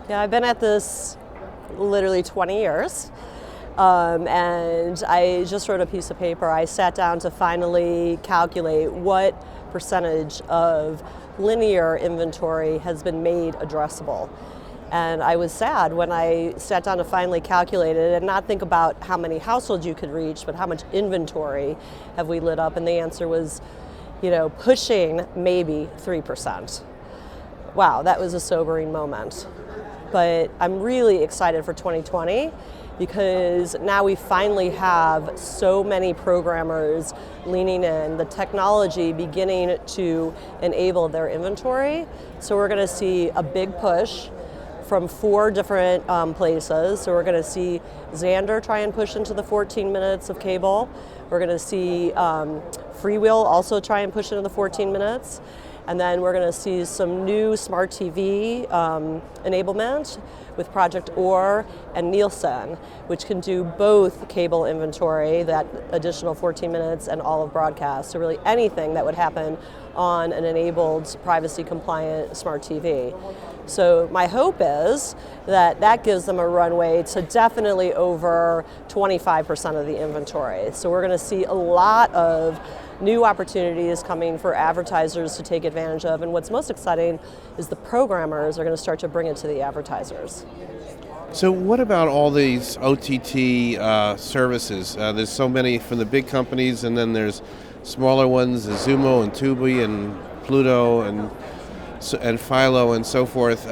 Yeah, I've been at this literally 20 years. And I just wrote a piece of paper. I sat down to finally calculate what percentage of linear inventory has been made addressable. And I was sad when I sat down to finally calculate it and not think about how many households you could reach, but how much inventory have we lit up. And the answer was, pushing maybe 3%. Wow, that was a sobering moment. But I'm really excited for 2020 because now we finally have so many programmers leaning in, the technology beginning to enable their inventory. So we're going to see a big push from 4 different places. So we're going to see Xandr try and push into the 14 minutes of cable. We're going to see Freewheel also try and push into the 14 minutes. And then we're going to see some new smart TV enablement with Project OR and Nielsen, which can do both cable inventory, that additional 14 minutes, and all of broadcast. So really anything that would happen on an enabled, privacy-compliant smart TV. So my hope is that that gives them a runway to definitely over 25% of the inventory. So we're going to see a lot of new opportunities coming for advertisers to take advantage of, and what's most exciting is the programmers are going to start to bring it to the advertisers. So what about all these OTT services? There's so many from the big companies, and then there's smaller ones, Zumo and Tubi and Pluto and Philo and so forth.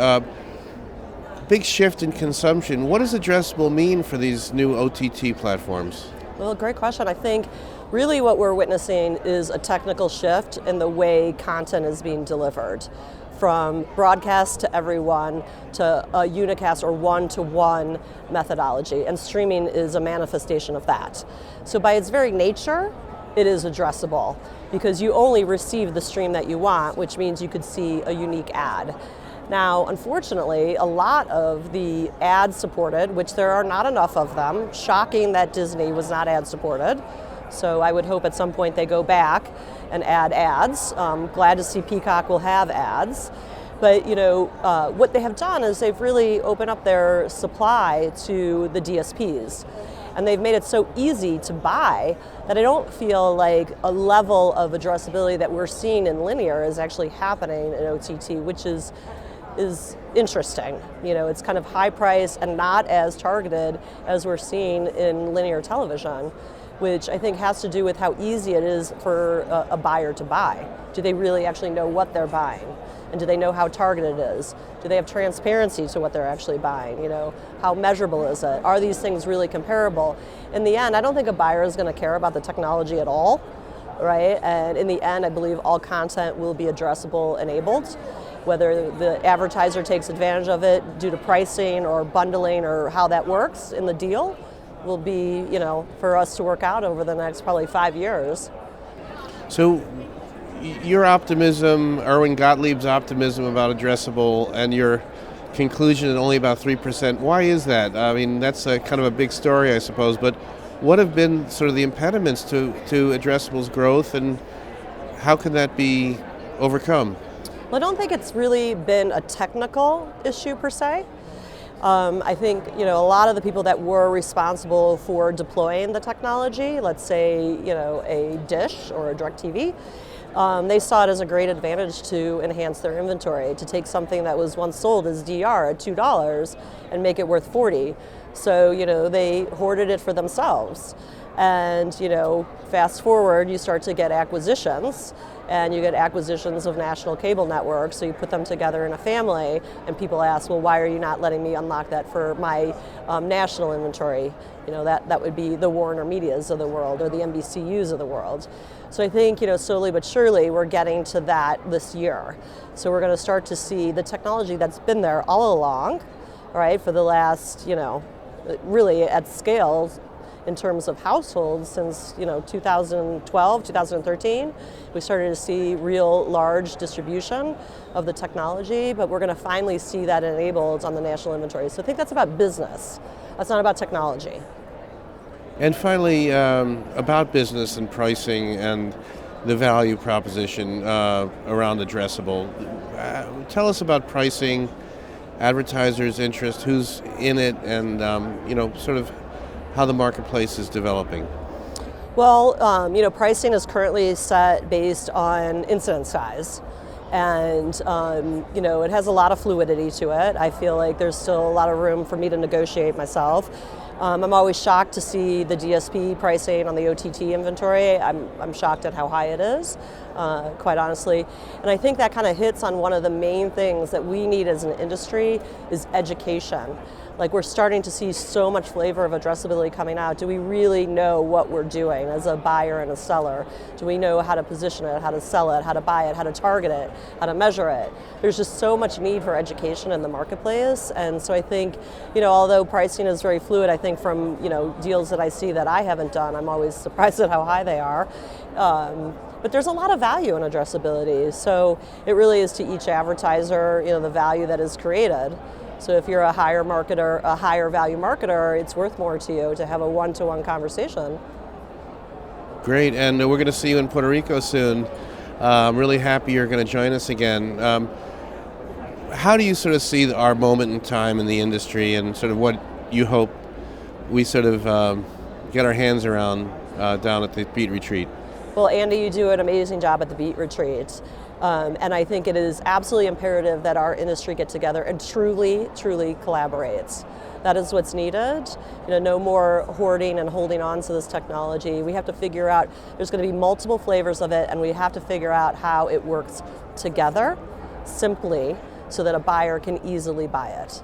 Big shift in consumption. What does addressable mean for these new OTT platforms? Well, great question. I think really what we're witnessing is a technical shift in the way content is being delivered, from broadcast to everyone to a unicast or one-to-one methodology, and streaming is a manifestation of that. So by its very nature, it is addressable because you only receive the stream that you want, which means you could see a unique ad. Now, unfortunately, a lot of the ad-supported, which there are not enough of them, shocking that Disney was not ad-supported, so I would hope at some point they go back and add ads. Glad to see Peacock will have ads. But what they have done is they've really opened up their supply to the DSPs. And they've made it so easy to buy that I don't feel like a level of addressability that we're seeing in linear is actually happening in OTT, which is interesting. It's kind of high price and not as targeted as we're seeing in linear television, which I think has to do with how easy it is for a buyer to buy. Do they really actually know what they're buying? And do they know how targeted it is? Do they have transparency to what they're actually buying? How measurable is it? Are these things really comparable? In the end, I don't think a buyer is going to care about the technology at all, right? And in the end, I believe all content will be addressable enabled. Whether the advertiser takes advantage of it due to pricing or bundling or how that works in the deal will be, for us to work out over the next probably 5 years. So your optimism, Erwin Gottlieb's optimism about addressable, and your conclusion at only about 3%, why is that? I mean, that's a kind of a big story, I suppose, but what have been sort of the impediments to addressable's growth, and how can that be overcome? Well, I don't think it's really been a technical issue per se. I think a lot of the people that were responsible for deploying the technology, let's say a Dish or a DirecTV, they saw it as a great advantage to enhance their inventory, to take something that was once sold as DR at $2 and make it worth $40. So they hoarded it for themselves. And fast forward, you start to get acquisitions, and you get acquisitions of national cable networks, so you put them together in a family, and people ask, well, why are you not letting me unlock that for my national inventory? That would be the Warner Medias of the world or the NBCUs of the world. So I think, slowly but surely we're getting to that this year. So we're going to start to see the technology that's been there all along, right, for the last, really at scale in terms of households since 2012, 2013. We started to see real large distribution of the technology, but we're going to finally see that enabled on the national inventory. So I think that's about business. That's not about technology. And finally, about business and pricing and the value proposition around addressable. Tell us about pricing advertisers' interest, who's in it, and sort of how the marketplace is developing. Well, pricing is currently set based on incident size. And, it has a lot of fluidity to it. I feel like there's still a lot of room for me to negotiate myself. I'm always shocked to see the DSP pricing on the OTT inventory. I'm shocked at how high it is, quite honestly. And I think that kind of hits on one of the main things that we need as an industry is education. Like, we're starting to see so much flavor of addressability coming out. Do we really know what we're doing as a buyer and a seller? Do we know how to position it, how to sell it, how to buy it, how to target it, how to measure it? There's just so much need for education in the marketplace. And so I think, although pricing is very fluid, I think from, deals that I see that I haven't done, I'm always surprised at how high they are. But there's a lot of value in addressability. So it really is to each advertiser, the value that is created. So if you're a higher marketer, a higher value marketer, it's worth more to you to have a one-to-one conversation. Great, and we're going to see you in Puerto Rico soon. I'm really happy you're going to join us again. How do you sort of see our moment in time in the industry, and sort of what you hope we sort of get our hands around down at the Beat Retreat? Well, Andy, you do an amazing job at the Beat Retreat. And I think it is absolutely imperative that our industry get together and truly, truly collaborates. That is what's needed. No more hoarding and holding on to this technology. We have to figure out, there's going to be multiple flavors of it, and we have to figure out how it works together, simply, so that a buyer can easily buy it.